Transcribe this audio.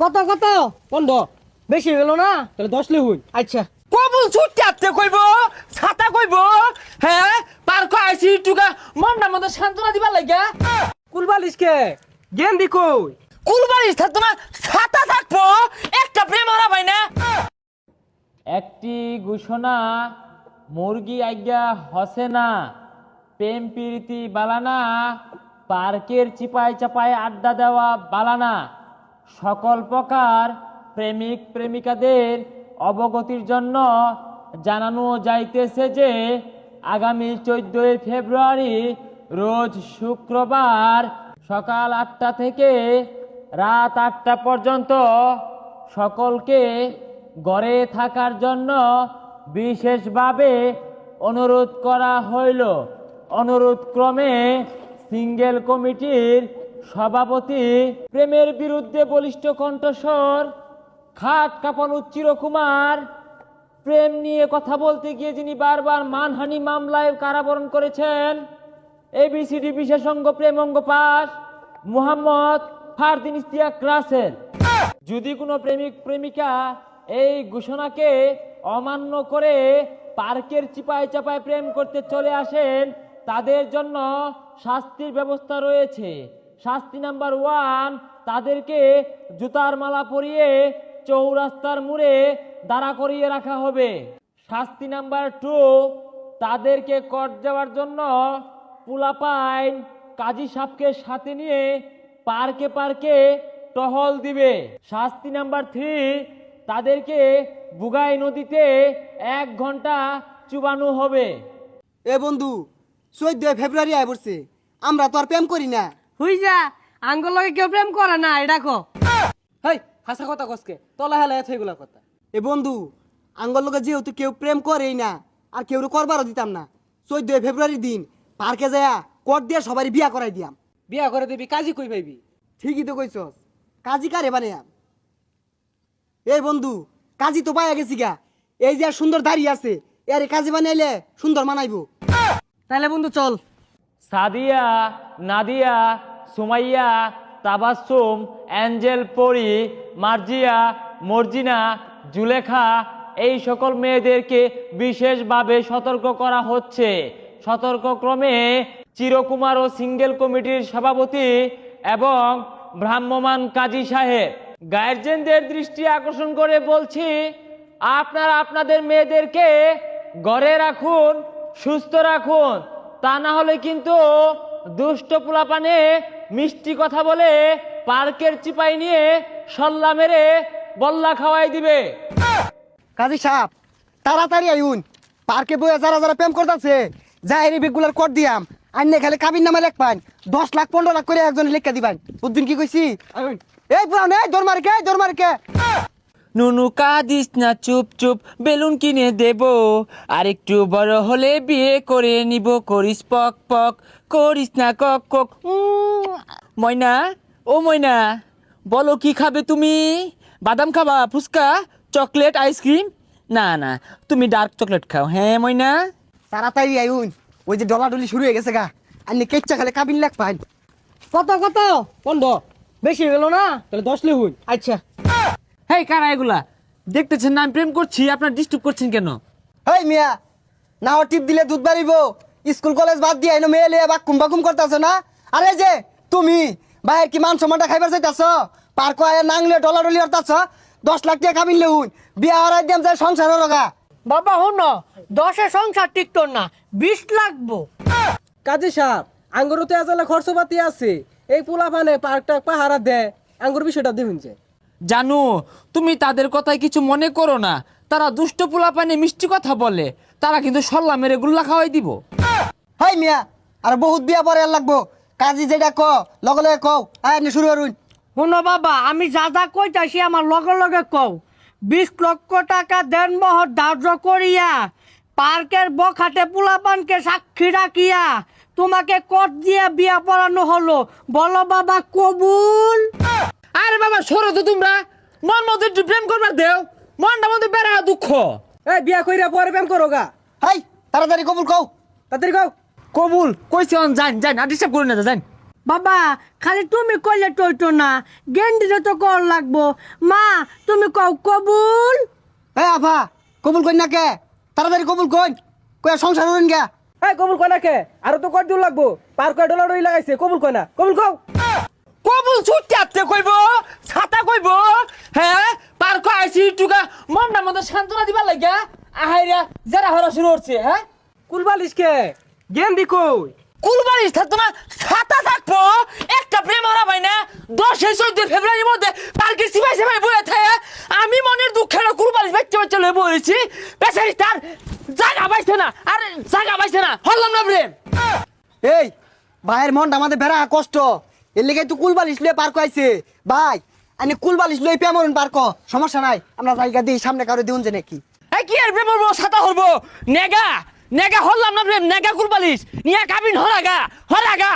কত কত 15 বেশি গেল না তাহলে 10 লিখুন। আচ্ছা কবুল ছুটতে আপতে কইব ছাতা কইব হ্যাঁ পার্ক আইছি টুকা মনটা মতো সান্ত্বনা দিবার লাগা কুলবালিশ কে গেন্দি কই? কুলবাড়ি থাকতো না ছাতা থাকবো একটা প্রেম হারা ভাই না। একটি ঘোষণা মুরগি আজ্ঞা হসে না প্রেম প্রীতি বালানা পার্কের চিপায় চাপায় আড্ডা দেওয়া বালানা সকল প্রকার প্রেমিক প্রেমিকাদের অবগতির জন্য জানানো যাইতেছে যে আগামী 14 ফেব্রুয়ারি রোজ শুক্রবার সকাল 8টা থেকে রাত 8টা পর্যন্ত সকলকে ঘরে থাকার জন্য বিশেষভাবে অনুরোধ করা হইল। অনুরোধ ক্রমে সিঙ্গেল কমিটির সভাপতি প্রেমের বিরুদ্ধে বলিষ্ঠ কণ্ঠস্বর খাট কাঁপানো চিরকুমার প্রেম নিয়ে কথা বলতে গিয়ে যিনি বারবার মানহানি মামলায় কারাবরণ করেছেন এবিসিডি বিশেষজ্ঞ প্রেম অঙ্গ পাস মোহাম্মদ ফারদিন ইশতিয়াক রাসেল। যদি কোনো প্রেমিক প্রেমিকা এই ঘোষণাকে অমান্য করে পার্কের চিপায় চাপায় প্রেম করতে চলে আসেন তাদের জন্য শাস্তির ব্যবস্থা রয়েছে। শাস্তি নাম্বার 1, তাদেরকে জুতার মালা পরিয়ে চৌরাস্তার মোড়ে দাঁড়া করিয়ে রাখা হবে। শাস্তি নাম্বার 2, তাদেরকে কট যাওয়ার জন্য পুলাপাইন কাজী সাহেবকে সাথে নিয়ে পার্কে পার্কে টহল দিবে। শাস্তি নাম্বার 3, তাদেরকে বুগাই নদীতে 1 ঘন্টা চুবানো হবে। এ বন্ধু 14 ফেব্রুয়ারি আয় পড়ছে, আমরা তো আর প্রেম করি না। হুই যা আঙ্গুল লগে কেউ প্রেম করে না এটা কো। হেই হাসা কথা কসকে তলা হেলা এগুলা কথা। এ বন্ধু আঙ্গল লোকে যেহেতু কেউ প্রেম করেই না আর কেউ করবারও দিতাম না, 14 ফেব্রুয়ারির দিন পার্কে যায়া কোট দিয়ে সবারই বিয়া করাই দিয়াম। বিয়া করে দিবি কাজী কই পাইবি? ঠিকই তো কইছস, কাজী কারে বানাইয়াম। এই বন্ধু কাজী তো পাইয়া গেছি গা, এই যে আর সুন্দর দাঁড়িয়ে আছে এর কাজী বানাইলে সুন্দর মানাইবো। তাহলে বন্ধু চল। সাদিয়া, নাদিয়া, সুমাইয়া, তাবাসসুম, অ্যাঞ্জেল, পরি, মার্জিয়া, মর্জিনা, জুলেখা এই সকল মেয়েদেরকে বিশেষভাবে সতর্ক করা হচ্ছে। সতর্কক্রমে চিরকুমার ও সিঙ্গেল কমিটির সভাপতি এবং ভ্রাম্যমাণ কাজী সাহেব গার্জেনদের দৃষ্টি আকর্ষণ করে বলছি, আপনারা আপনাদের মেয়েদেরকে ঘরে রাখুন, সুস্থ রাখুন, তা না হলে কিন্তু দুষ্ট পোলাপানে মিষ্টি কথা বলে পার্কের চিপাই নিয়ে সল্লা মেরে বল্লা খাওয়াই দিবে। কাজী সাহেব তাড়াতাড়ি আইউন, পার্কে বইয়া যারা যারা প্রেম করতেছে যাই বেগুলার কোট দিয়াম, আইনে খালি কাবির নামে লেখ পান 10 লাখ 15 লাখ করে একজনে লেখা দিবেন। বুঝছেন কি কইছি? এই পুরান এই দরমারকে নুনু কাঁদিস না চুপ চুপ বেলুন কিনে দেব আর একটু বড় হলে বিয়ে করে নিব করিস পক পক করিস না কক কক। ময়না ও ময়না বলো কি খাবে তুমি? বাদাম খাবা, ফুচকা, চকলেট, আইসক্রিম? না না তুমি ডার্ক চকলেট খাও। হ্যাঁ ময়না তাড়াতাড়ি আইউন, ওই যে ডলাডলি শুরু হয়ে গেছে গা, আইনে কেচ্চা খালি কাবিন লেখ পান। কত কত 15 বেশি গেল না তাহলে 10 লিখুন। আচ্ছা হেই কারা এগুলা? দেখতেছেন না আমি প্রেম করছি, আপনার ডিস্টার্ব করছেন কেন? হেই মিয়া, না ও টিপ দিলে দুধ বাড়িব, স্কুল কলেজ বাদ দিয়ে আইনো মেয়ে লিয়ে বাকুম বাকুম করতেছ না। আরে যে তুমি বাইরের কি মান সম্মানটা খাইবার চাইতেছ, পার্ক আয়া নাংলে ডলাডলি হরতাছ, 10 লাখ টাকা কাবিন লেউন, বিয়া হরাই দিয়াম যায় সংসার লগা। বাবা হন 10-এ সংসার টিকত না, 20 লাগবো। কাজী সাহেব আঙ্গুর তো এজালে খরচপাতি আছে, এই পোলাপানে পার্কটা পাহারা দেয়, আঙ্গুর বিষয়টা দেখুন যে। জানু তুমি তাদের কথায় কিছু মনে করো না, তারা দুষ্ট পোলাপানে মিষ্টি কথা বলে, তারা কিন্তু সল্লা মেরে গুল্লা খাওয়াই দিব। হাই মিয়া আর বহুত বিয়া পরে আর লাগবো, কাজী যেটা ক লগে লগে কও, আয় শুরু করুন। শুনো বাবা, আমি যা যা কইতাছি আমার লগে লগে কও। 20 লক্ষ টাকা দেন মহর ধার্য করিয়া পার্কের বখাটে পোলাপানকে সাক্ষী রাখিয়া তোমাকে কোট দিয়ে বিয়া পড়ানো হলো, বলো বাবা কবুল? আরে বাবা সরো তো তোমরা, মন মতো একটু প্রেম করবার দেও, মনটা মধ্যে বেড়া দুঃখ। এই বিয়া কইরা পরে প্রেম করো গা। হাই তাড়াতাড়ি কবুল কও। তাড়াতাড়ি কও। কবুল কইছে অন যান যান, আর ডিস্টার্ব করুন না যান। বাবা খালি তুমি কইলে টইতো না গেন্ডিরে তো কর লাগবো মা তুমি কও কবুল এ আফা কবুল কই না কে তাড়াতাড়ি কবুল কই কই সংসার হইন গে এই কবুল কয় না কে আরো তো কয় দিন লাগবো পার কয় ডলার লাগাইছে কবুল কয় না কবুল কও কবুল ছুটতে আপতে কইব ছাতা কইব হ্যাঁ পার্ক আইছি টুকা মনটা মতো সান্ত্বনা দিবার লাগিয়া আহাইরা যারা হরা শুরু হচ্ছে হ্যাঁ কুলবালিশ কে গেম দি কই কুলবাড়ির থাকতো না ছাতা থাকবো একটা প্রেম হারা ভাই না 10-14 ফেব্রুয়ারির মধ্যে পার্কের সিপাই সিপাই বয়ে থাকে আমি মনের দুঃখের কুলবাড়ির বাচ্চা বাচ্চা লয়ে বলেছি বেচারি তার জায়গা পাইছে না আর জায়গা পাইছে না হল্লাম না প্রেম এই ভাইয়ের মনটা আমাদের বেড়া কষ্ট এর লেগে তুই কুলবালিশ লয়ে পার্ক আইছে ভাই আনি কুলবালিশ লয়ে পেমরন পার্ক সমস্যা নাই আমরা জায়গা দিই সামনে কারো দিউন যে নাকি এই কি আর প্রেম হবো ছাতা হরবো নেগা নেগা হল্লাম না প্রেম নেগা কুলবালিশ নিয়া কাবিন হরাগা